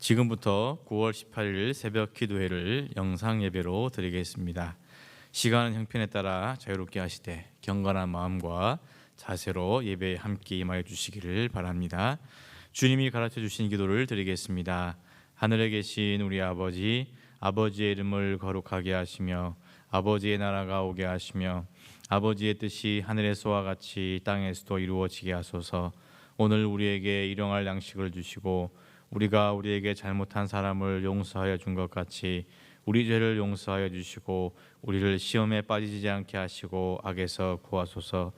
지금부터 9월 18일 새벽 기도회를 영상 예배로 드리겠습니다. 시간은 형편에 따라 자유롭게 하시되 경건한 마음과 자세로 예배에 함께 임하여 주시기를 바랍니다. 주님이 가르쳐 주신 기도를 드리겠습니다. 하늘에 계신 우리 아버지, 아버지의 이름을 거룩하게 하시며 아버지의 나라가 오게 하시며 아버지의 뜻이 하늘에서와 같이 땅에서도 이루어지게 하소서. 오늘 우리에게 일용할 양식을 주시고 우리가 우리에게 잘못한 사람을 용서하여 준 것 같이 우리 죄를 용서하여 주시고 우리를 시험에 빠지지 않게 하시고 악에서 구하소서.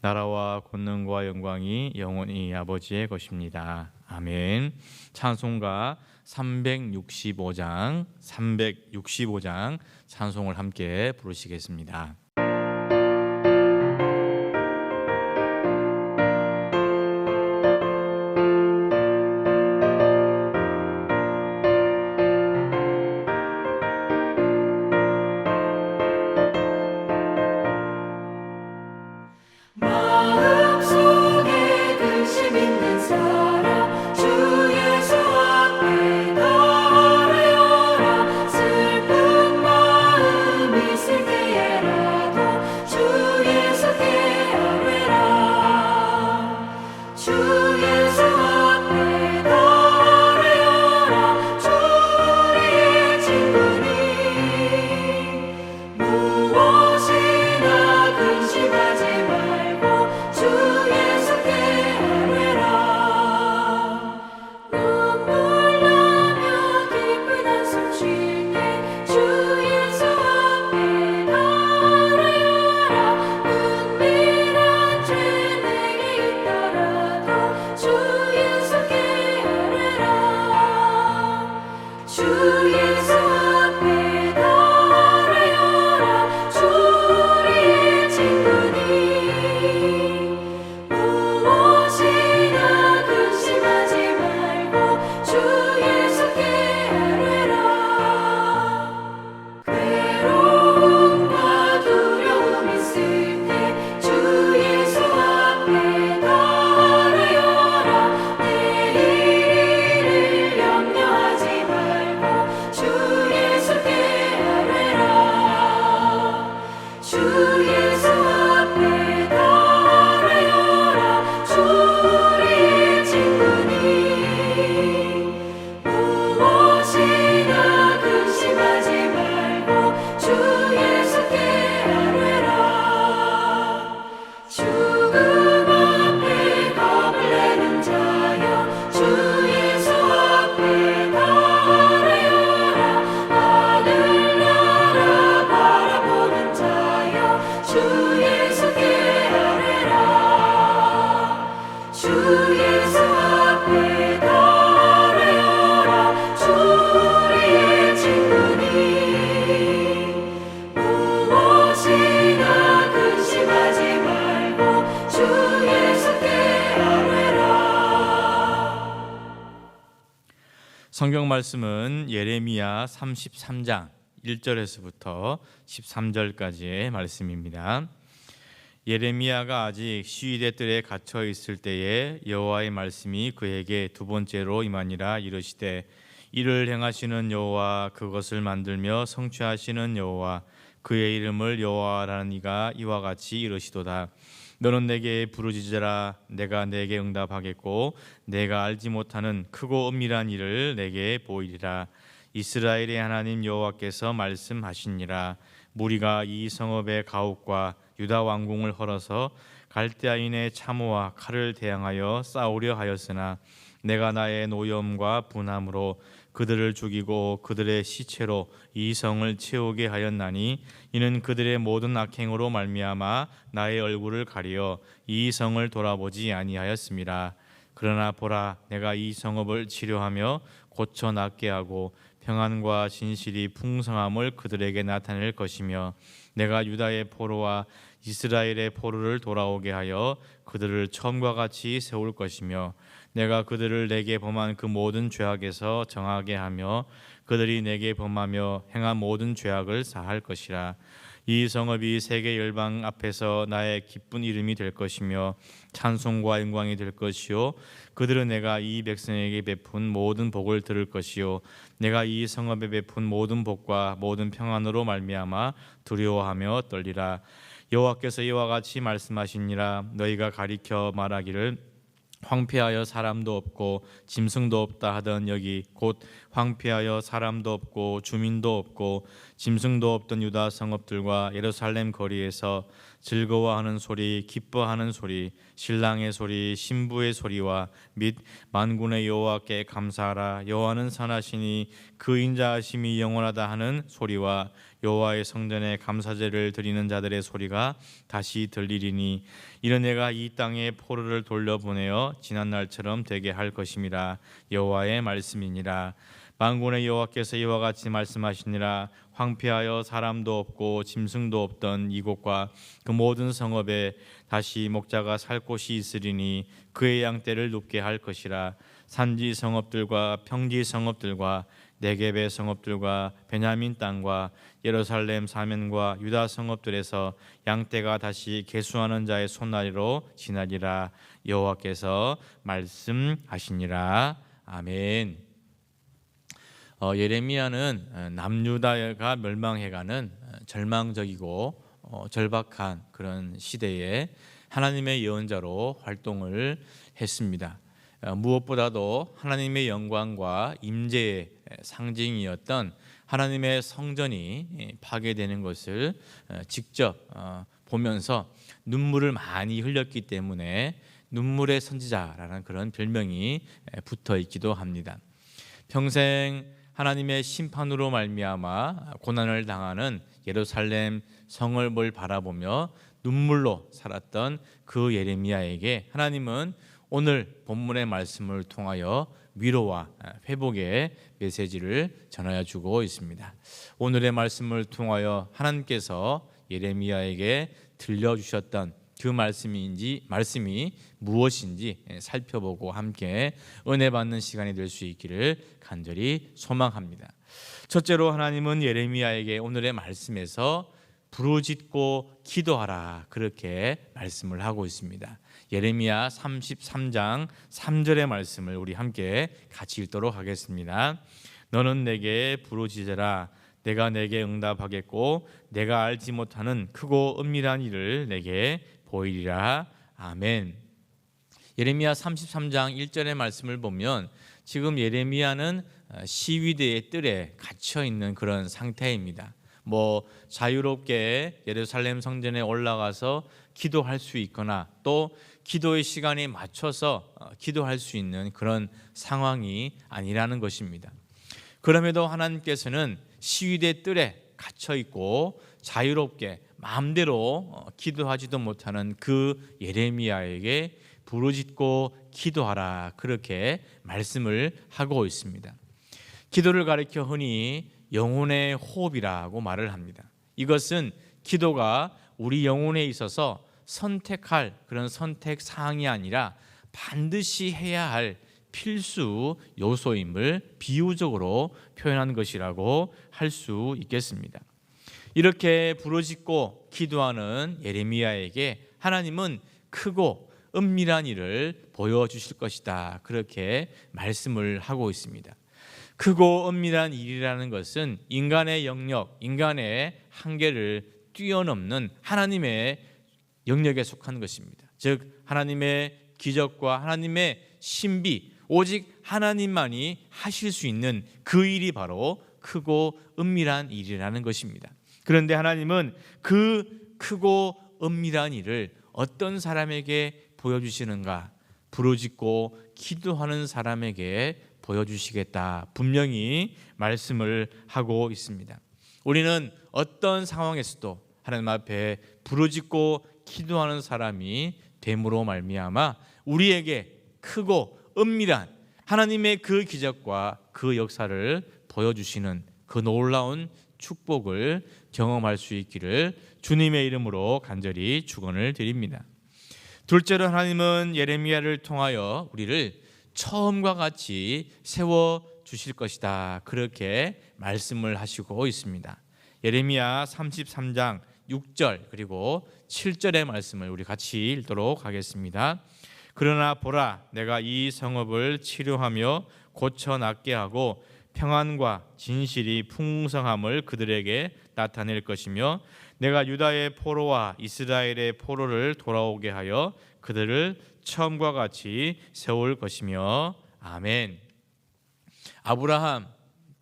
나라와 권능과 영광이 영원히 아버지의 것입니다. 아멘. 찬송가 365장 찬송을 함께 부르시겠습니다. 성경 말씀은 예레미야 33장 1절에서부터 13절까지의 말씀입니다. 예레미야가 아직 시위대 뜰에 갇혀 있을 때에 여호와의 말씀이 그에게 두 번째로 임하니라. 이르시되 이를 행하시는 여호와, 그것을 만들며 성취하시는 여호와, 그의 이름을 여호와라는 이가 이와 같이 이르시도다. 너는 내게 부르짖으라. 내가 내게 응답하겠고 내가 알지 못하는 크고 은밀한 일을 내게 보이리라. 이스라엘의 하나님 여호와께서 말씀하시니라. 무리가 이 성읍의 가옥과 유다 왕궁을 헐어서 갈대아인의 참호와 칼을 대항하여 싸우려 하였으나 내가 나의 노염과 분함으로 그들을 죽이고 그들의 시체로 이 성을 채우게 하였나니 이는 그들의 모든 악행으로 말미암아 나의 얼굴을 가리어 이 성을 돌아보지 아니하였음이라. 그러나 보라, 내가 이 성읍을 치료하며 고쳐 낫게 하고 평안과 진실이 풍성함을 그들에게 나타낼 것이며 내가 유다의 포로와 이스라엘의 포로를 돌아오게 하여 그들을 처음과 같이 세울 것이며 내가 그들을 내게 범한 그 모든 죄악에서 정하게 하며 그들이 내게 범하며 행한 모든 죄악을 사할 것이라. 이 성읍이 세계 열방 앞에서 나의 기쁜 이름이 될 것이며 찬송과 영광이 될 것이요 그들은 내가 이 백성에게 베푼 모든 복을 들을 것이요 내가 이 성읍에 베푼 모든 복과 모든 평안으로 말미암아 두려워하며 떨리라. 여호와께서 이와 같이 말씀하시니라. 너희가 가리켜 말하기를 황폐하여 사람도 없고 짐승도 없다 하던 여기 곧 황폐하여 사람도 없고 주민도 없고 짐승도 없던 유다 성읍들과 예루살렘 거리에서 즐거워하는 소리, 기뻐하는 소리, 신랑의 소리, 신부의 소리와 및 만군의 여호와께 감사하라. 여호와는 선하시니 그 인자하심이 영원하다 하는 소리와 여호와의 성전에 감사제를 드리는 자들의 소리가 다시 들리리니 이는 내가 이 땅에 포로를 돌려보내어 지난 날처럼 되게 할 것임이라. 여호와의 말씀이니라. 만군의 여호와께서 이와 같이 말씀하시니라. 황폐하여 사람도 없고 짐승도 없던 이곳과 그 모든 성읍에 다시 목자가 살 곳이 있으리니 그의 양떼를 눕게 할 것이라. 산지 성읍들과 평지 성읍들과 네겝의 성읍들과 베냐민 땅과 예루살렘 사면과 유다 성읍들에서 양떼가 다시 계수하는 자의 손아래로 지나리라. 여호와께서 말씀하시니라. 아멘. 예레미야는 남유다가 멸망해가는 절망적이고 절박한 그런 시대에 하나님의 예언자로 활동을 했습니다. 무엇보다도 하나님의 영광과 임재의 상징이었던 하나님의 성전이 파괴되는 것을 직접 보면서 눈물을 많이 흘렸기 때문에 눈물의 선지자라는 그런 별명이 붙어 있기도 합니다. 평생 하나님의 심판으로 말미암아 고난을 당하는 예루살렘 성을 바라보며 눈물로 살았던 그 예레미야에게 하나님은 오늘 본문의 말씀을 통하여 위로와 회복의 메시지를 전하여 주고 있습니다. 오늘의 말씀을 통하여 하나님께서 예레미야에게 들려주셨던 그 말씀이 무엇인지 살펴보고 함께 은혜 받는 시간이 될 수 있기를 간절히 소망합니다. 첫째로 하나님은 예레미야에게 오늘의 말씀에서 부르짖고 기도하라 그렇게 말씀을 하고 있습니다. 예레미야 33장 3절의 말씀을 우리 함께 같이 읽도록 하겠습니다. 너는 내게 부르짖으라. 내가 내게 응답하겠고 내가 알지 못하는 크고 은밀한 일을 내게 보이리라. 아멘. 예레미야 33장 1절의 말씀을 보면 지금 예레미야는 시위대의 뜰에 갇혀 있는 그런 상태입니다. 자유롭게 예루살렘 성전에 올라가서 기도할 수 있거나 또 기도의 시간에 맞춰서 기도할 수 있는 그런 상황이 아니라는 것입니다. 그럼에도 하나님께서는 시위대 뜰에 갇혀 있고 자유롭게 마음대로 기도하지도 못하는 그 예레미야에게 부르짖고 기도하라 그렇게 말씀을 하고 있습니다. 기도를 가리켜 흔히 영혼의 호흡이라고 말을 합니다. 이것은 기도가 우리 영혼에 있어서 선택할 그런 선택 사항이 아니라 반드시 해야 할 필수 요소임을 비유적으로 표현한 것이라고 할 수 있겠습니다. 이렇게 부르짖고 기도하는 예레미야에게 하나님은 크고 은밀한 일을 보여주실 것이다 그렇게 말씀을 하고 있습니다. 크고 은밀한 일이라는 것은 인간의 영역, 인간의 한계를 뛰어넘는 하나님의 영역에 속한 것입니다. 즉 하나님의 기적과 하나님의 신비, 오직 하나님만이 하실 수 있는 그 일이 바로 크고 은밀한 일이라는 것입니다. 그런데 하나님은 그 크고 은밀한 일을 어떤 사람에게 보여주시는가? 부르짖고 기도하는 사람에게 보여주시겠다 분명히 말씀을 하고 있습니다. 우리는 어떤 상황에서도 하나님 앞에 부르짖고 기도하는 사람이 됨으로 말미암아 우리에게 크고 은밀한 하나님의 그 기적과 그 역사를 보여주시는 그 놀라운 축복을 경험할 수 있기를 주님의 이름으로 간절히 축원을 드립니다. 둘째로 하나님은 예레미야를 통하여 우리를 처음과 같이 세워주실 것이다 그렇게 말씀을 하시고 있습니다. 예레미야 33장 6절 그리고 7절의 말씀을 우리 같이 읽도록 하겠습니다. 그러나 보라, 내가 이 성읍을 치료하며 고쳐 낫게 하고 평안과 진실이 풍성함을 그들에게 나타낼 것이며 내가 유다의 포로와 이스라엘의 포로를 돌아오게 하여 그들을 처음과 같이 세울 것이며 아멘. 아브라함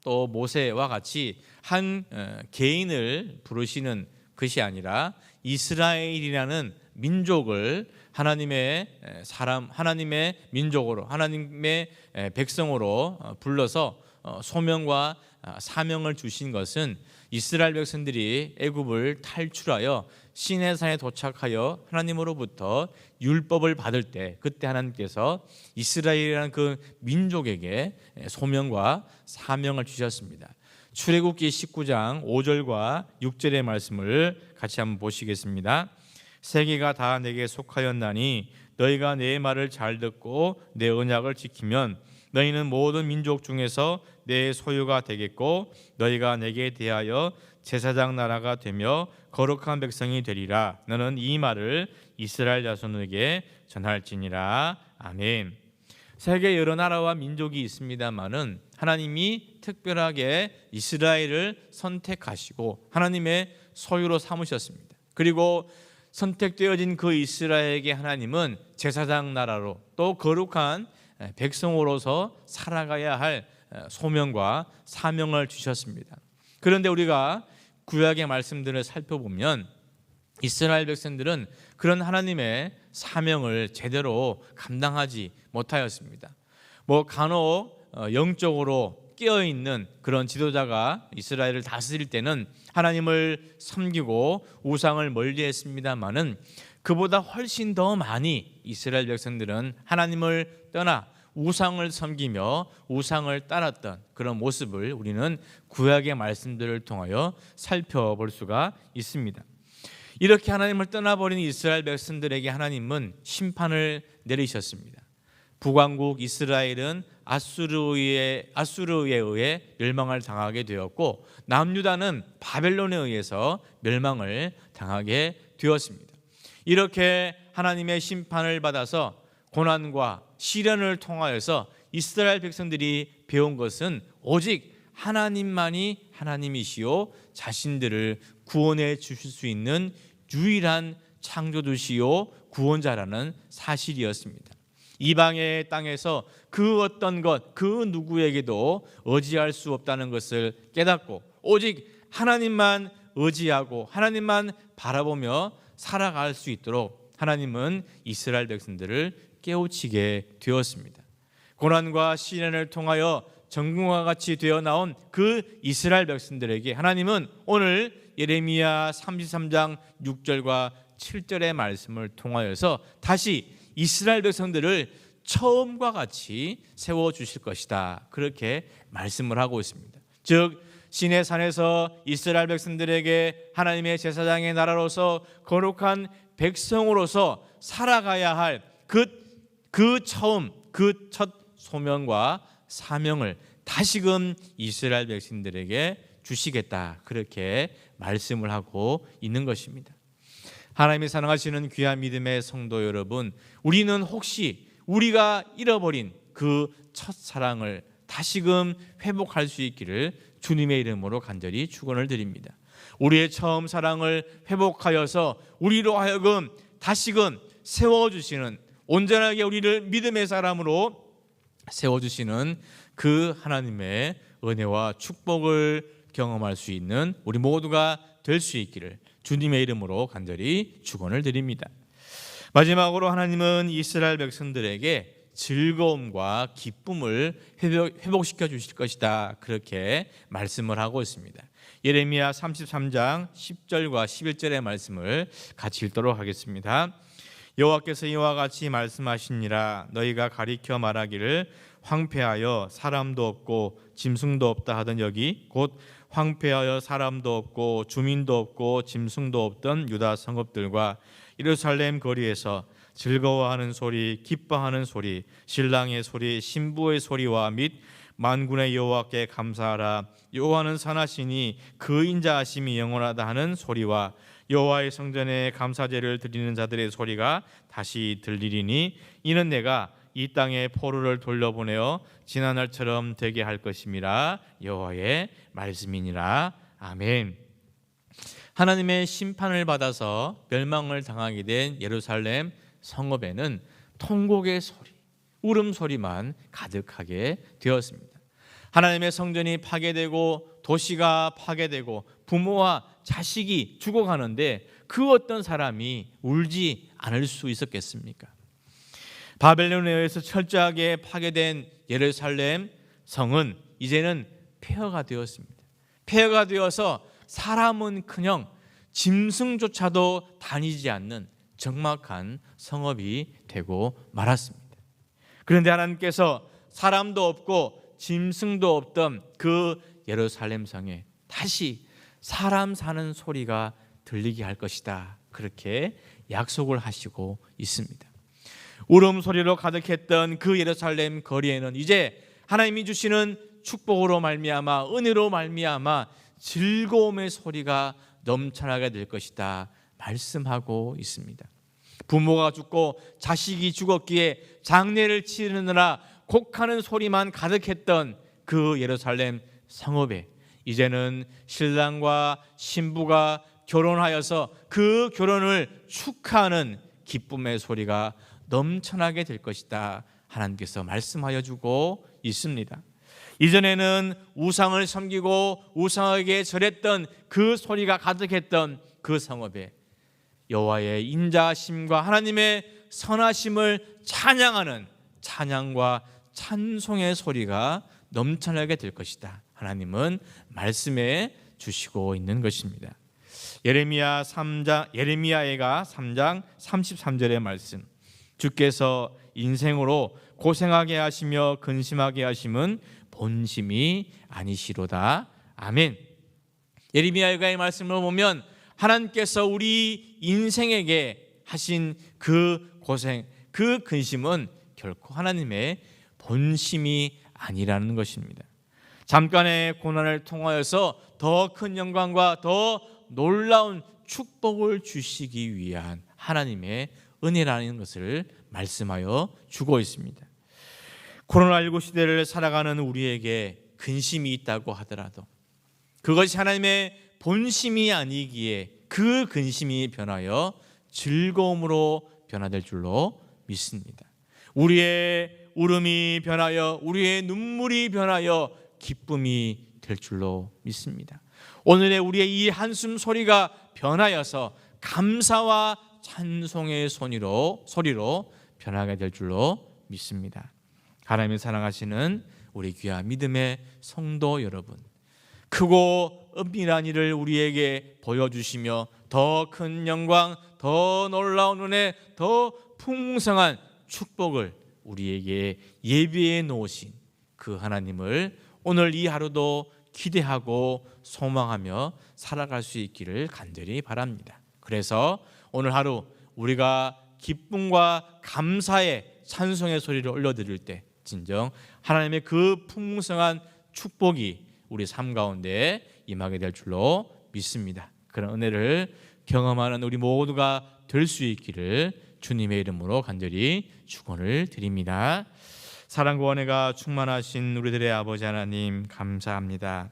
또 모세와 같이 한 개인을 부르시는 것이 아니라 이스라엘이라는 민족을 하나님의 사람, 하나님의 민족으로, 하나님의 백성으로 불러서 소명과 사명을 주신 것은 이스라엘 백성들이 애굽을 탈출하여 시내산에 도착하여 하나님으로부터 율법을 받을 때, 그때 하나님께서 이스라엘이라는 그 민족에게 소명과 사명을 주셨습니다. 출애굽기 19장 5절과 6절의 말씀을 같이 한번 보시겠습니다. 세계가 다 내게 속하였나니 너희가 내 말을 잘 듣고 내 언약을 지키면 너희는 모든 민족 중에서 내 소유가 되겠고 너희가 내게 대하여 제사장 나라가 되며 거룩한 백성이 되리라. 너는 이 말을 이스라엘 자손에게 전할지니라. 아멘. 세계 여러 나라와 민족이 있습니다마는 하나님이 특별하게 이스라엘을 선택하시고 하나님의 소유로 삼으셨습니다. 그리고 선택되어진 그 이스라엘에게 하나님은 제사장 나라로 또 거룩한 백성으로서 살아가야 할 소명과 사명을 주셨습니다. 그런데 우리가 구약의 말씀들을 살펴보면 이스라엘 백성들은 그런 하나님의 사명을 제대로 감당하지 못하였습니다. 간혹 영적으로 깨어있는 그런 지도자가 이스라엘을 다스릴 때는 하나님을 섬기고 우상을 멀리했습니다마는 그보다 훨씬 더 많이 이스라엘 백성들은 하나님을 떠나 우상을 섬기며 우상을 따랐던 그런 모습을 우리는 구약의 말씀들을 통하여 살펴볼 수가 있습니다. 이렇게 하나님을 떠나버린 이스라엘 백성들에게 하나님은 심판을 내리셨습니다. 북왕국 이스라엘은 아수르에 의해 멸망을 당하게 되었고 남유다는 바벨론에 의해서 멸망을 당하게 되었습니다. 이렇게 하나님의 심판을 받아서 고난과 시련을 통하여서 이스라엘 백성들이 배운 것은 오직 하나님만이 하나님이시요 자신들을 구원해 주실 수 있는 유일한 창조주시요 구원자라는 사실이었습니다. 이방의 땅에서 그 어떤 것, 그 누구에게도 의지할 수 없다는 것을 깨닫고 오직 하나님만 의지하고 하나님만 바라보며 살아갈 수 있도록 하나님은 이스라엘 백성들을 깨우치게 되었습니다. 고난과 시련을 통하여 정금과 같이 되어 나온 그 이스라엘 백성들에게 하나님은 오늘 예레미야 33장 6절과 7절의 말씀을 통하여서 다시 이스라엘 백성들을 처음과 같이 세워주실 것이다, 그렇게 말씀을 하고 있습니다. 즉 시내산에서 이스라엘 백성들에게 하나님의 제사장의 나라로서 거룩한 백성으로서 살아가야 할 그 처음, 그 첫 소명과 사명을 다시금 이스라엘 백성들에게 주시겠다, 그렇게 말씀을 하고 있는 것입니다. 하나님이 사랑하시는 귀한 믿음의 성도 여러분, 우리는 혹시 우리가 잃어버린 그 첫사랑을 다시금 회복할 수 있기를 주님의 이름으로 간절히 축원을 드립니다. 우리의 처음 사랑을 회복하여서 우리로 하여금 다시금 세워주시는, 온전하게 우리를 믿음의 사람으로 세워주시는 그 하나님의 은혜와 축복을 경험할 수 있는 우리 모두가 될 수 있기를 주님의 이름으로 간절히 축원을 드립니다. 마지막으로 하나님은 이스라엘 백성들에게 즐거움과 기쁨을 회복시켜 주실 것이다, 그렇게 말씀을 하고 있습니다. 예레미야 33장 10절과 11절의 말씀을 같이 읽도록 하겠습니다. 여호와께서 이와 같이 말씀하시니라. 너희가 가리켜 말하기를 황폐하여 사람도 없고 짐승도 없다 하던 여기 곧 황폐하여 사람도 없고 주민도 없고 짐승도 없던 유다 성읍들과 예루살렘 거리에서 즐거워하는 소리, 기뻐하는 소리, 신랑의 소리, 신부의 소리와 및 만군의 여호와께 감사하라. 여호와는 선하시니 그 인자하심이 영원하다 하는 소리와 여호와의 성전에 감사제를 드리는 자들의 소리가 다시 들리리니 이는 내가 이 땅에 포로를 돌려보내어 지난날처럼 되게 할 것임이라. 여호와의 말씀이니라. 아멘. 하나님의 심판을 받아서 멸망을 당하게 된 예루살렘 성읍에는 통곡의 소리, 울음소리만 가득하게 되었습니다. 하나님의 성전이 파괴되고 도시가 파괴되고 부모와 자식이 죽어가는데 그 어떤 사람이 울지 않을 수 있었겠습니까? 바벨론에 의해서 철저하게 파괴된 예루살렘 성은 이제는 폐허가 되었습니다. 폐허가 되어서 사람은커녕 짐승조차도 다니지 않는 적막한 성읍이 되고 말았습니다. 그런데 하나님께서 사람도 없고 짐승도 없던 그 예루살렘 성에 다시 사람 사는 소리가 들리게 할 것이다, 그렇게 약속을 하시고 있습니다. 울음소리로 가득했던 그 예루살렘 거리에는 이제 하나님이 주시는 축복으로 말미암아, 은혜로 말미암아 즐거움의 소리가 넘쳐나게 될 것이다 말씀하고 있습니다. 부모가 죽고 자식이 죽었기에 장례를 치르느라 곡하는 소리만 가득했던 그 예루살렘 성읍에 이제는 신랑과 신부가 결혼하여서 그 결혼을 축하하는 기쁨의 소리가 넘쳐나게 될 것이다 하나님께서 말씀하여 주고 있습니다. 이전에는 우상을 섬기고 우상에게 절했던 그 소리가 가득했던 그 성읍에 여호와의 인자하심과 하나님의 선하심을 찬양하는 찬양과 찬송의 소리가 넘쳐나게 될 것이다 하나님은 말씀해 주시고 있는 것입니다. 예레미야가 3장 33절의 말씀, 주께서 인생으로 고생하게 하시며 근심하게 하심은 본심이 아니시로다. 아멘. 예레미야의 말씀을 보면 하나님께서 우리 인생에게 하신 그 고생, 그 근심은 결코 하나님의 본심이 아니라는 것입니다. 잠깐의 고난을 통하여서 더 큰 영광과 더 놀라운 축복을 주시기 위한 하나님의 은혜라는 것을 말씀하여 주고 있습니다. 코로나19 시대를 살아가는 우리에게 근심이 있다고 하더라도 그것이 하나님의 본심이 아니기에 그 근심이 변하여 즐거움으로 변화될 줄로 믿습니다. 우리의 울음이 변하여 우리의 눈물이 변하여 기쁨이 될 줄로 믿습니다. 오늘의 우리의 이 한숨 소리가 변하여서 감사와 찬송의 소리로 변하게 될 줄로 믿습니다. 하나님을 사랑하시는 우리 귀한 믿음의 성도 여러분, 크고 은밀한 일을 우리에게 보여주시며 더 큰 영광, 더 놀라운 은혜, 더 풍성한 축복을 우리에게 예비해 놓으신 그 하나님을 오늘 이 하루도 기대하고 소망하며 살아갈 수 있기를 간절히 바랍니다. 그래서 오늘 하루 우리가 기쁨과 감사의 찬송의 소리를 올려드릴 때 진정 하나님의 그 풍성한 축복이 우리 삶 가운데 임하게 될 줄로 믿습니다. 그런 은혜를 경험하는 우리 모두가 될 수 있기를 주님의 이름으로 간절히 축원을 드립니다. 사랑과 은혜가 충만하신 우리들의 아버지 하나님, 감사합니다.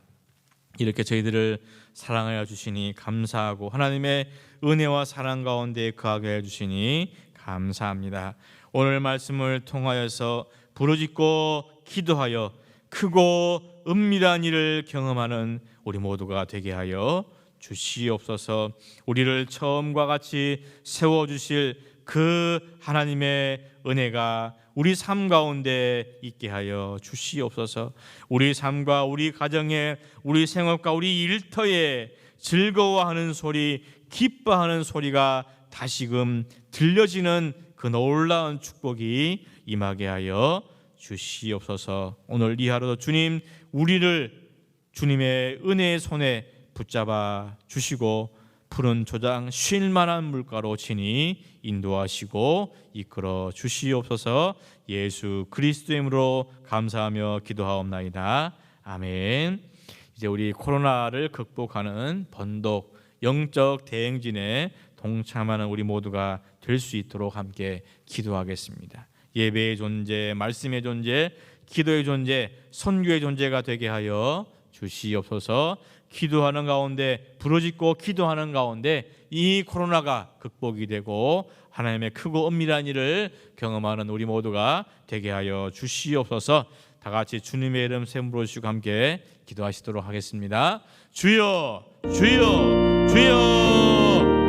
이렇게 저희들을 사랑하여 주시니 감사하고 하나님의 은혜와 사랑 가운데 거하게 해주시니 감사합니다. 오늘 말씀을 통하여서 부르짖고 기도하여 크고 은밀한 일을 경험하는 우리 모두가 되게 하여 주시옵소서. 우리를 처음과 같이 세워주실 그 하나님의 은혜가 우리 삶 가운데 있게 하여 주시옵소서. 우리 삶과 우리 가정에, 우리 생업과 우리 일터에 즐거워하는 소리, 기뻐하는 소리가 다시금 들려지는 그 놀라운 축복이 임하게 하여 주시옵소서. 오늘 이 하루도 주님, 우리를 주님의 은혜의 손에 붙잡아 주시고 푸른 조장 쉴 만한 물가로 친히 인도하시고 이끌어 주시옵소서. 예수 그리스도의 이름으로 감사하며 기도하옵나이다. 아멘. 이제 우리 코로나를 극복하는 번독 영적 대행진에 동참하는 우리 모두가 될 수 있도록 함께 기도하겠습니다. 예배의 존재, 말씀의 존재, 기도의 존재, 선교의 존재가 되게 하여 주시옵소서. 기도하는 가운데, 부르짖고 기도하는 가운데 이 코로나가 극복이 되고 하나님의 크고 은밀한 일을 경험하는 우리 모두가 되게 하여 주시옵소서. 다 같이 주님의 이름 세 번 부르시고 함께 기도하시도록 하겠습니다. 주여, 주여, 주여.